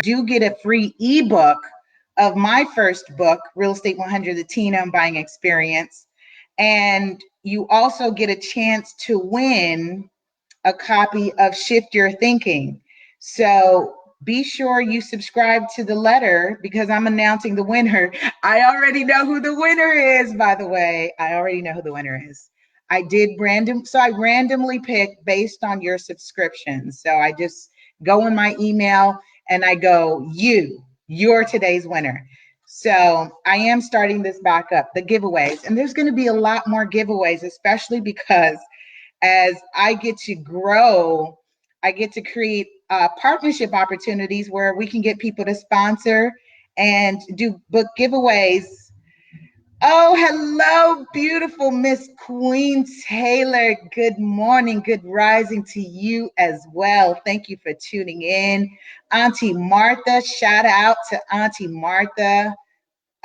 do get a free ebook of my first book, Real Estate 100, the Teen Home Buying Experience. And you also get a chance to win a copy of Shift Your Thinking. So be sure you subscribe to the letter because I'm announcing the winner. I already know who the winner is, by the way. I already know who the winner is. I randomly pick based on your subscription. So I just go in my email and I go, you're today's winner. So I am starting this back up, the giveaways. And there's going to be a lot more giveaways, especially because as I get to grow, I get to create partnership opportunities where we can get people to sponsor and do book giveaways. Oh, hello, beautiful Miss Queen Taylor. Good morning, good rising to you as well. Thank you for tuning in. Auntie Martha, shout out to Auntie Martha.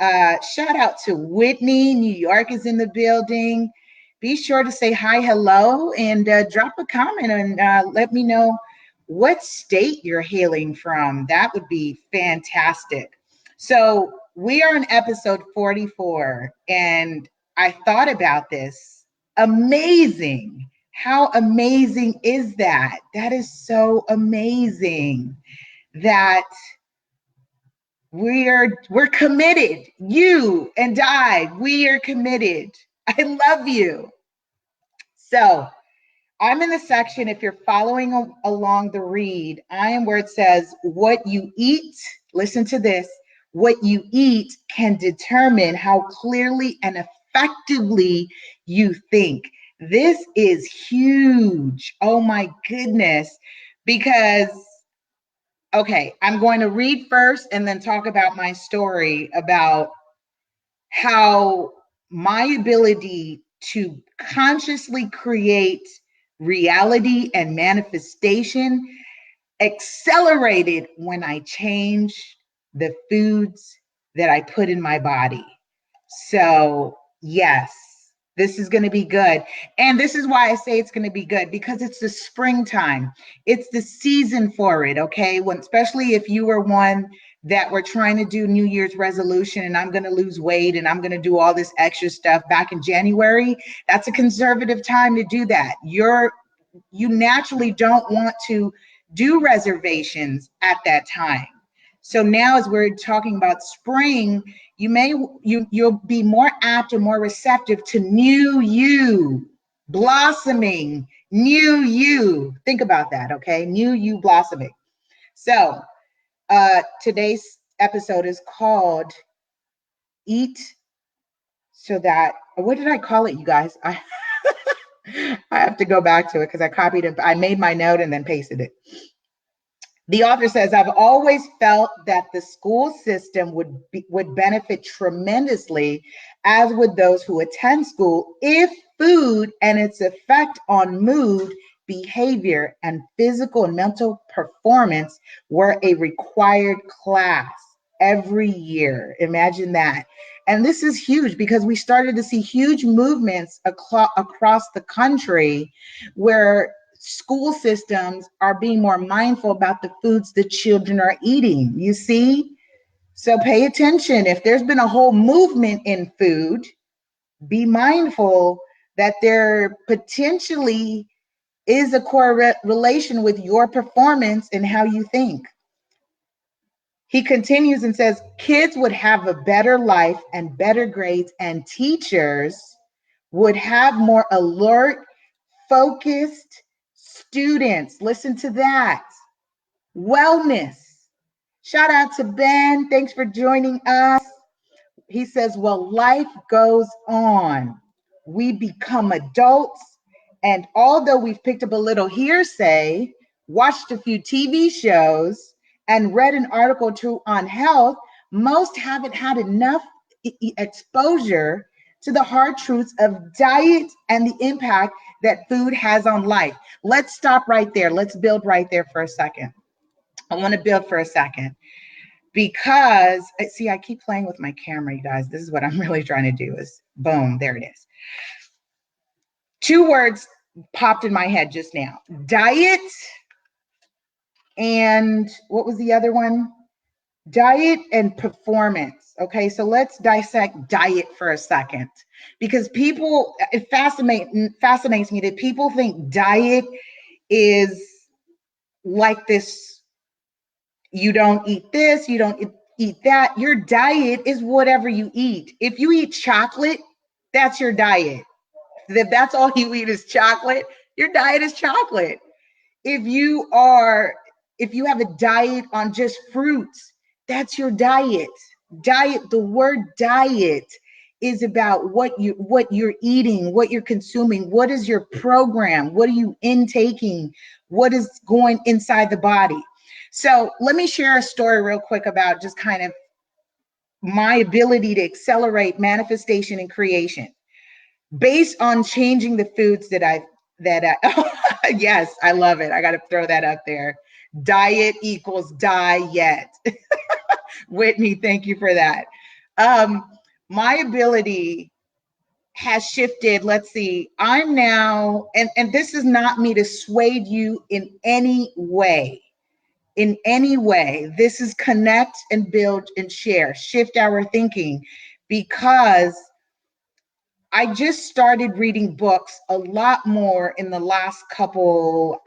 Shout out to Whitney, New York is in the building. Be sure to say hi, hello, and drop a comment and let me know what state you're hailing from. That would be fantastic. So we are on episode 44, and I thought about this. Amazing. How amazing is that? That is so amazing that we're committed. You and I, we are committed. I love you. So I'm in the section, if you're following along the read, I am where it says what you eat. Listen to this. What you eat can determine how clearly and effectively you think. This is huge. Oh my goodness. Because okay, I'm going to read first and then talk about my story about how my ability to consciously create reality and manifestation accelerated when I changed the foods that I put in my body. So, yes. This is going to be good. And this is why I say it's going to be good, because it's the springtime. It's the season for it, okay? Especially if you were one that were trying to do New Year's resolution and I'm going to lose weight and I'm going to do all this extra stuff back in January. That's a conservative time to do that. You naturally don't want to do reservations at that time. So now as we're talking about spring, you'll be more apt and more receptive to new you, blossoming, new you. Think about that, okay? New you blossoming. So today's episode is called Eat So That, what did I call it, you guys? I have to go back to it because I copied it. I made my note and then pasted it. The author says, I've always felt that the school system would benefit tremendously, as would those who attend school, if food and its effect on mood, behavior, and physical and mental performance were a required class every year. Imagine that. And this is huge because we started to see huge movements across the country where school systems are being more mindful about the foods the children are eating. You see? So pay attention. If there's been a whole movement in food, be mindful that there potentially is a correlation with your performance and how you think. He continues and says, kids would have a better life and better grades, and teachers would have more alert, focused students. Listen to that. Wellness. Shout out to Ben. Thanks for joining us. He says, well, life goes on. We become adults. And although we've picked up a little hearsay, watched a few TV shows, and read an article or two on health, most haven't had enough exposure to the hard truths of diet and the impact that food has on life. Let's stop right there. Let's build right there for a second. I want to build for a second because, see, I keep playing with my camera, you guys. This is what I'm really trying to do is boom, there it is. Two words popped in my head just now. Diet and what was the other one? Diet and performance. Okay, so let's dissect diet for a second, because people, it fascinates me that people think diet is like this: you don't eat this, you don't eat that. Your diet is whatever you eat. If you eat chocolate, that's your diet. If that's all you eat is chocolate, your diet is chocolate. If you are, if you have a diet on just fruits, that's your diet. Diet, the word diet is about what you're eating, what you're consuming, what is your program, what are you intaking, what is going inside the body. So let me share a story real quick about just kind of my ability to accelerate manifestation and creation based on changing the foods yes, I love it. I got to throw that up there. Diet equals diet. Whitney, thank you for that. My ability has shifted. Let's see. I'm now, and this is not me to sway you in any way. In any way. This is connect and build and share. Shift our thinking, because I just started reading books a lot more in the last couple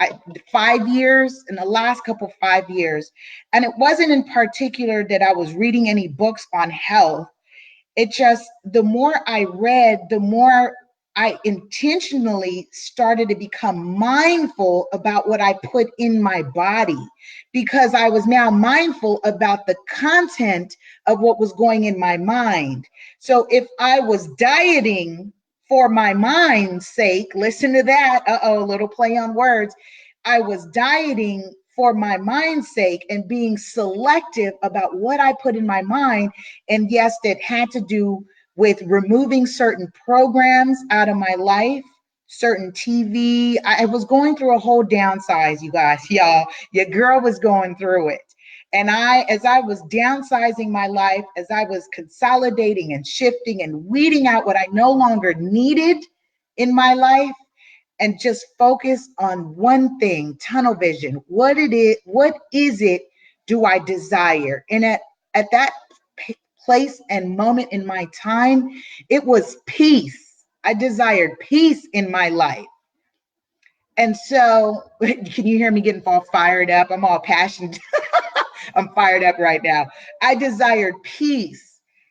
5 years, in the last couple 5 years. And it wasn't in particular that I was reading any books on health. It just, the more I read, the more I intentionally started to become mindful about what I put in my body, because I was now mindful about the content of what was going in my mind. So if I was dieting for my mind's sake, listen to that, a little play on words. I was dieting for my mind's sake and being selective about what I put in my mind. And yes, that had to do with removing certain programs out of my life, certain TV. I was going through a whole downsize, you guys, y'all. Your girl was going through it. And as I was downsizing my life, as I was consolidating and shifting and weeding out what I no longer needed in my life, and just focus on one thing, tunnel vision. What is it do I desire? And at that place and moment in my time, it was peace. I desired peace in my life. And so, can you hear me getting all fired up? I'm all passionate. I'm fired up right now. I desired peace.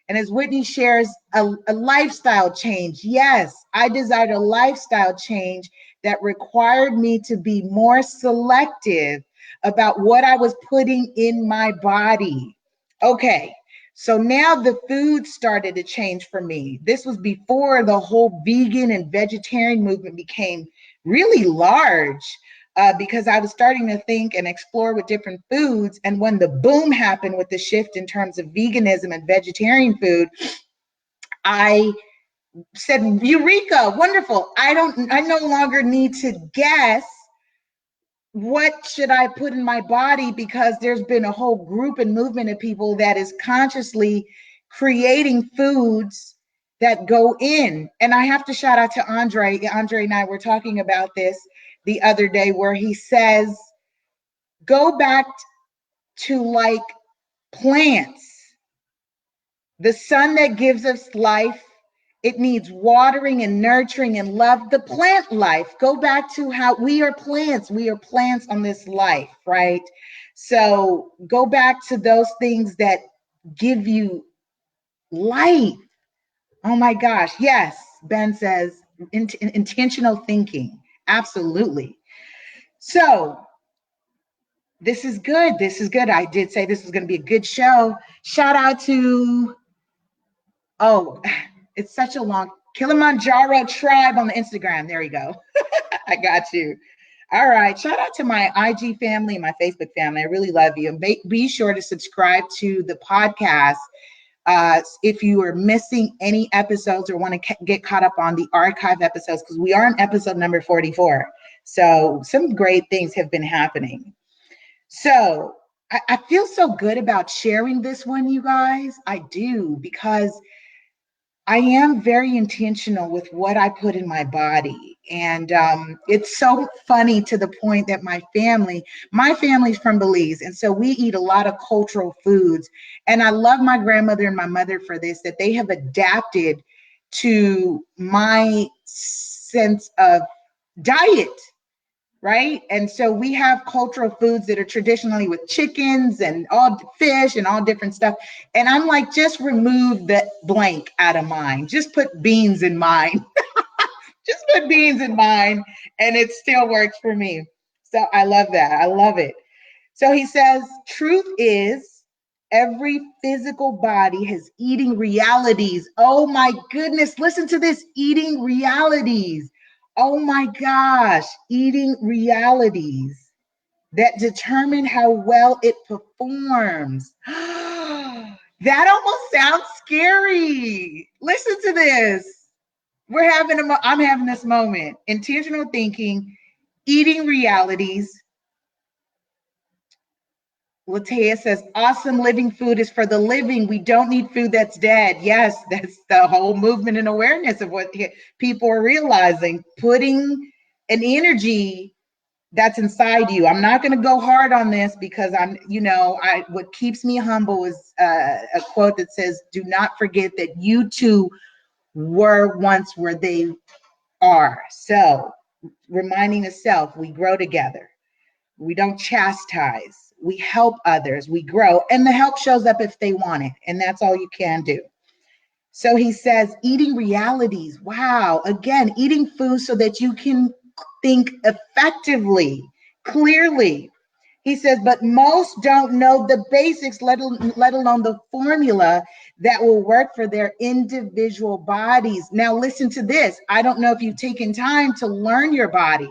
And as Whitney shares, a lifestyle change. Yes, I desired a lifestyle change that required me to be more selective about what I was putting in my body. Okay, so now the food started to change for me. This was before the whole vegan and vegetarian movement became really large. Because I was starting to think and explore with different foods. And when the boom happened with the shift in terms of veganism and vegetarian food, I said, Eureka, wonderful. I no longer need to guess what should I put in my body, because there's been a whole group and movement of people that is consciously creating foods that go in. And I have to shout out to Andre. Andre and I were talking about this the other day, where he says, go back to like plants. The sun that gives us life, it needs watering and nurturing and love. The plant life, go back to how we are plants. We are plants on this life, right? So go back to those things that give you life. Oh my gosh. Yes. Ben says intentional thinking. Absolutely. So this is good. This is good. I did say this was going to be a good show. Shout out to, oh, it's such a long, Kilimanjaro Tribe on the Instagram. There you go. I got you. All right. Shout out to my IG family, my Facebook family. I really love you. And be sure to subscribe to the podcast. If you are missing any episodes or want to get caught up on the archive episodes, because we are on episode number 44. So some great things have been happening. So I feel so good about sharing this one, you guys. I do, because I am very intentional with what I put in my body. And it's so funny to the point that my family's from Belize. And so we eat a lot of cultural foods. And I love my grandmother and my mother for this, that they have adapted to my sense of diet, right? And so we have cultural foods that are traditionally with chickens and all fish and all different stuff. And I'm like, just remove the blank out of mine. Just put beans in mine. Just put beans in mine, and it still works for me. So I love that. I love it. So he says, truth is, every physical body has eating realities. Oh my goodness, listen to this, eating realities. Oh my gosh, eating realities that determine how well it performs. That almost sounds scary. Listen to this. I'm having this moment. Intentional thinking, eating realities. Latea says, awesome living food is for the living. We don't need food that's dead. Yes, that's the whole movement and awareness of what people are realizing. Putting an energy that's inside you. I'm not going to go hard on this because what keeps me humble is a quote that says, do not forget that you too were once where they are. So reminding the self, we grow together. We don't chastise. We help others. We grow. And the help shows up if they want it. And that's all you can do. So he says, eating realities. Wow. Again, eating food so that you can think effectively, clearly. He says, but most don't know the basics, let alone the formula that will work for their individual bodies. Now, listen to this. I don't know if you've taken time to learn your body,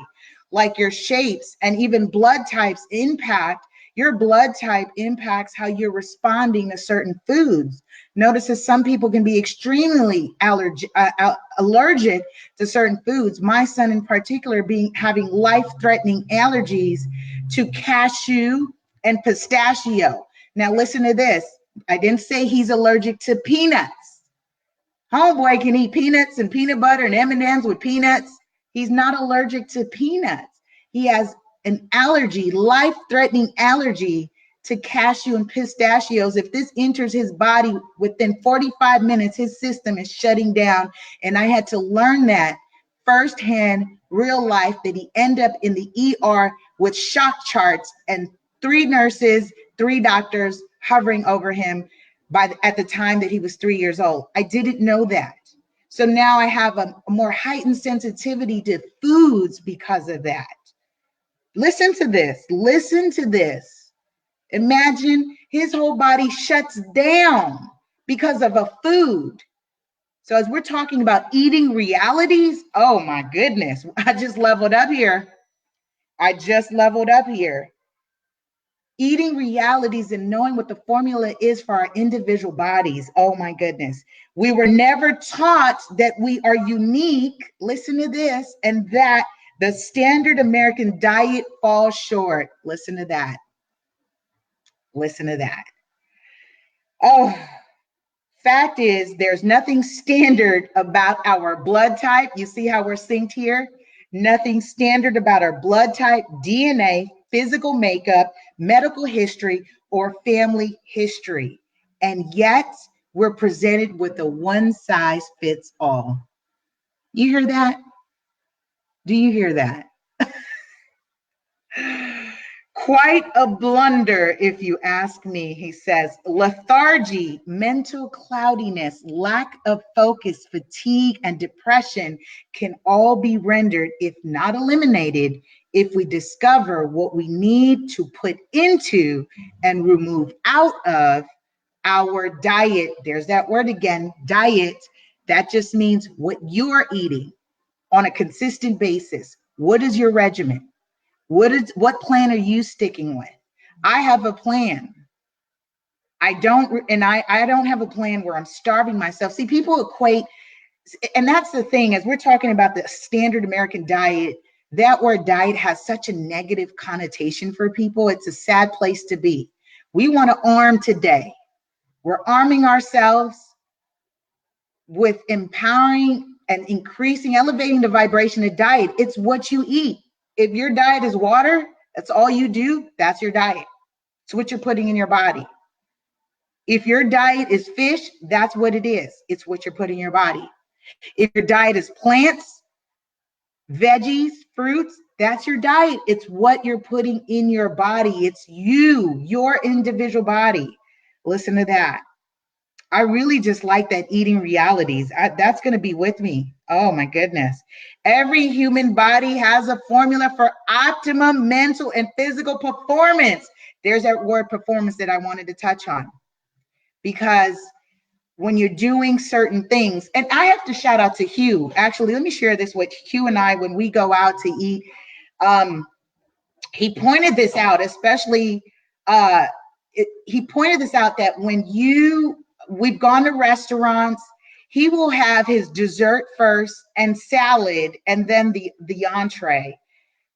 like your shapes and even blood types impact. Your blood type impacts how you're responding to certain foods. Notice that some people can be extremely allergic to certain foods. My son in particular having life-threatening allergies to cashew and pistachio. Now listen to this. I didn't say he's allergic to peanuts. Homeboy can eat peanuts and peanut butter and M&Ms with peanuts. He's not allergic to peanuts. He has an allergy, life-threatening allergy to cashew and pistachios. If this enters his body within 45 minutes, his system is shutting down. And I had to learn that firsthand, real life, that he ended up in the ER with shock charts and 3 nurses, 3 doctors hovering over him at the time that he was 3 years old. I didn't know that. So now I have a more heightened sensitivity to foods because of that. Listen to this. Listen to this. Imagine his whole body shuts down because of a food. So as we're talking about eating realities, oh my goodness, I just leveled up here. Eating realities and knowing what the formula is for our individual bodies. Oh my goodness. We were never taught that we are unique. Listen to this, and that the standard American diet falls short. Listen to that. Listen to that. Oh, fact is, there's nothing standard about our blood type. You see how we're synced here? Nothing standard about our blood type, DNA, physical makeup, medical history, or family history. And yet, we're presented with a one size fits all. You hear that? Do you hear that? Quite a blunder, if you ask me, he says. Lethargy, mental cloudiness, lack of focus, fatigue, and depression can all be rendered, if not eliminated, if we discover what we need to put into and remove out of our diet. There's that word again, diet. That just means what you're eating on a consistent basis. What is your regimen? What plan are you sticking with? I have a plan. I don't have a plan where I'm starving myself. See, people equate, and that's the thing, as we're talking about the standard American diet, that word diet has such a negative connotation for people. It's a sad place to be. We want to arm today. We're arming ourselves. with empowering and increasing, elevating the vibration of diet. It's what you eat. If your diet is water, that's all you do, that's your diet. It's what you're putting in your body. If your diet is fish, that's what it is. It's what you're putting in your body. If your diet is plants, veggies, fruits, that's your diet. It's what you're putting in your body. It's you, your individual body. Listen to that. I really just like that eating realities. That's going to be with me. Oh my goodness. Every human body has a formula for optimum mental and physical performance. There's that word performance that I wanted to touch on. Because when you're doing certain things, and I have to shout out to Hugh. Actually, let me share this with Hugh and I when we go out to eat. He pointed this out, especially he pointed this out that when we've gone to restaurants, he will have his dessert first and salad and then the entree.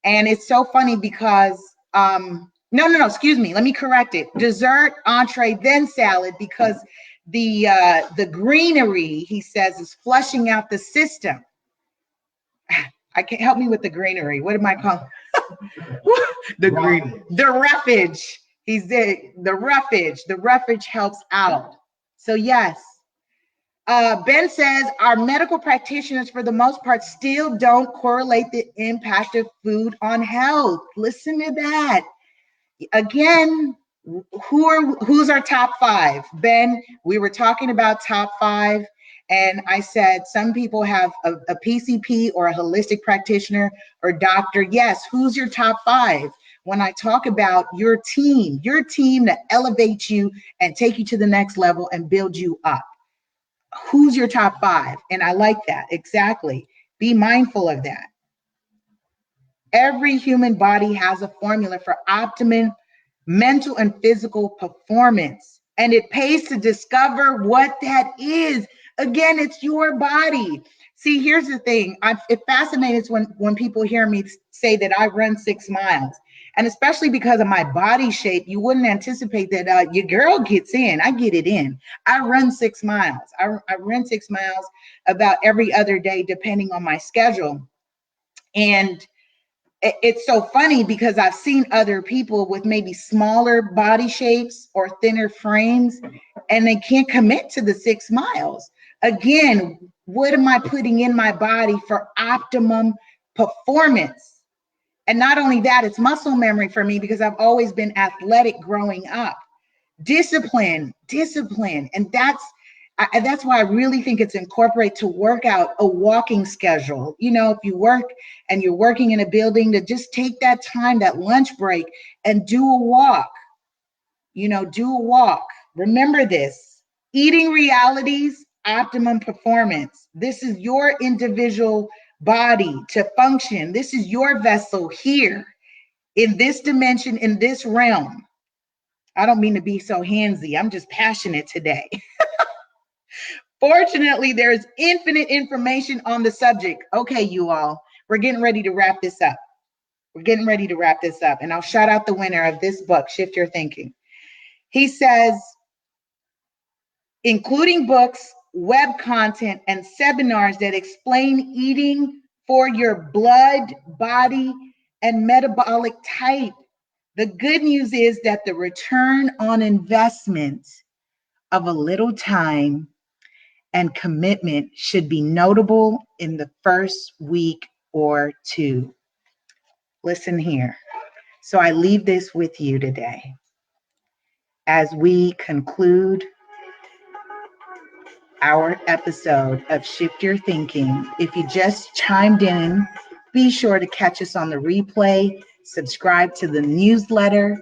And it's so funny because no, excuse me, let me correct it. Dessert, entree, then salad, because the greenery, he says, is flushing out the system. I can't help me with the greenery. What am I calling? The roughage. He's the roughage. The roughage helps out. So yes. Ben says our medical practitioners, for the most part, still don't correlate the impact of food on health. Listen to that. Again, who's our top five? Ben, we were talking about top five, and I said some people have a PCP or a holistic practitioner or doctor. Yes, who's your top five? When I talk about your team to elevate you and take you to the next level and build you up. Who's your top five? And I like that. Exactly. Be mindful of that. Every human body has a formula for optimum mental and physical performance, and it pays to discover what that is. Again, it's your body. See, here's the thing. It fascinates when people hear me say that I run 6 miles. And especially because of my body shape, you wouldn't anticipate that your girl gets in. I get it in. I run 6 miles. I run 6 miles about every other day, depending on my schedule. And it's so funny because I've seen other people with maybe smaller body shapes or thinner frames, and they can't commit to the 6 miles. Again, what am I putting in my body for optimum performance? And not only that, it's muscle memory for me because I've always been athletic growing up. Discipline. And that's why I really think it's incorporate to work out a walking schedule. You know, if you work and you're working in a building, to just take that time, that lunch break, and do a walk. Do a walk. Remember this. Eating realities, optimum performance. This is your individual body to function. This is your vessel here in this dimension, in this realm. I don't mean to be so handsy. I'm just passionate today. Fortunately, there's infinite information on the subject. Okay, you all, we're getting ready to wrap this up. And I'll shout out the winner of this book, Shift Your Thinking. He says, including books, web content, and seminars that explain eating for your blood, body, and metabolic type. The good news is that the return on investment of a little time and commitment should be notable in the first week or two. Listen here. So I leave this with you today. As we conclude our episode of Shift Your Thinking, if you just chimed in, be sure to catch us on the replay, subscribe to the newsletter.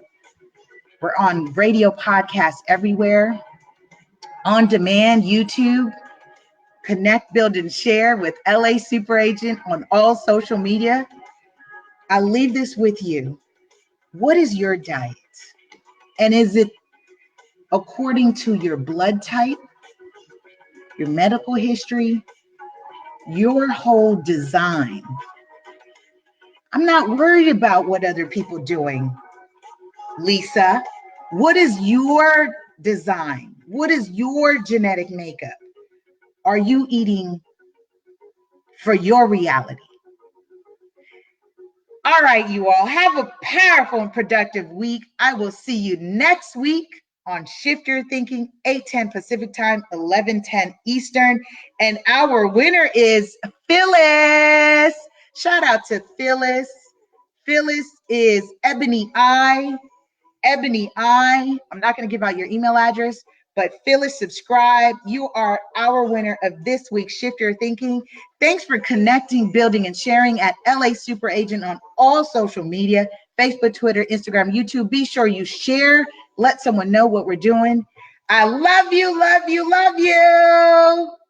We're on radio podcasts everywhere, on demand, YouTube, Connect.Build.Share with LA Super Agent on all social media. I'll leave this with you. What is your diet? And is it according to your blood type, your medical history, your whole design? I'm not worried about what other people are doing, Lisa. What is your design? What is your genetic makeup? are you eating for your reality? All right, you all, have a powerful and productive week. I will see you next week on Shift Your Thinking, 8:10 Pacific Time, 11:10 Eastern. And our winner is Phyllis. Shout out to Phyllis. Phyllis is Ebony I. Ebony I. I'm not going to give out your email address, but Phyllis, subscribe. You are our winner of this week's Shift Your Thinking. Thanks for connecting, building, and sharing at LA Super Agent on all social media, Facebook, Twitter, Instagram, YouTube. Be sure you share. Let someone know what we're doing. I love you, love you, love you.